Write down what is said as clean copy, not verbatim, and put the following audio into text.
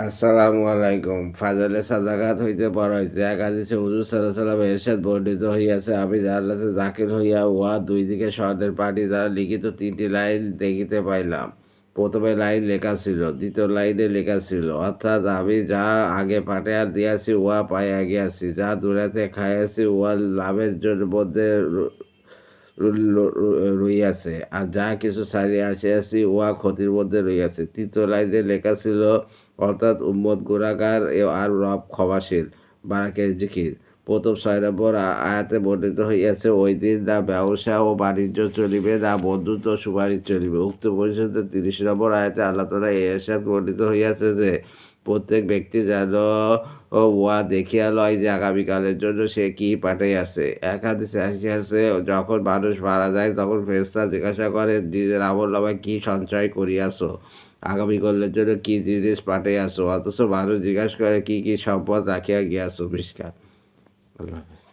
আসসালামু আলাইকুম। ফাজলে সাদাকাত হইতে পড়াইতে এক হাদিসে হুজুর সাল্লাল্লাহু আলাইহি ওয়াসাল্লাম এরশাদ বর্ণিত হইয়াছে, আমি জান্নাতে দাখিল হইয়া উহা দুই দিকে স্বর্ণের পাটি দ্বারা লিখিত ৩টি লাইন দেখিতে পাইলাম। প্রথমে লাইন লেখা ছিল, দ্বিতীয় লাইনে লেখা ছিল, অর্থাৎ আমি যা আগে পাঠাইয়া দিয়াছি উহা পাইয়া গিয়াছি, যা দুনিয়াতে খাইয়াছি উহা লাভের মধ্যে রহিয়াছে, আর যা কিছু ছাড়িয়া আসিয়াছি উহা ক্ষতির মধ্যে রহিয়াছে। তৃতীয় লাইনে লেখা ছিল, অর্থাৎ উম্মত গুনাহগার আর রব ক্ষমাশীল। বারাকে জিকির। প্রথম ৬ নম্বর আয়াতে বর্ণিত হইয়াছে, ওই দিন না ব্যবসা ও বাণিজ্য চলিবে, না বন্ধুত্ব ও সুপারিশ চলিবে। উক্ত পরিষদের ৩০ নম্বর আয়াতে আল্লাহ তাআলা এই ইরশাদ বর্ণিত হইয়াছে যে, প্রত্যেক ব্যক্তি যেন উহা দেখিয়া লয় যে আগামীকালের জন্য সে কি পাঠাইয়াছে। এক হাদিসে আসিয়াছে, যখন মানুষ মারা যায় তখন ফেরেশতা জিজ্ঞাসা করে, নিজের আমলনামায় কি সঞ্চয় করিয়াছ? আগামীকালের জন্য কি জিনিস পাঠাইয়াছ? অথচ মানুষ জিজ্ঞাসা করে, কি কি সম্পদ রাখিয়া গিয়াছ? মিশকাত। আল্লাহ হাফেজ।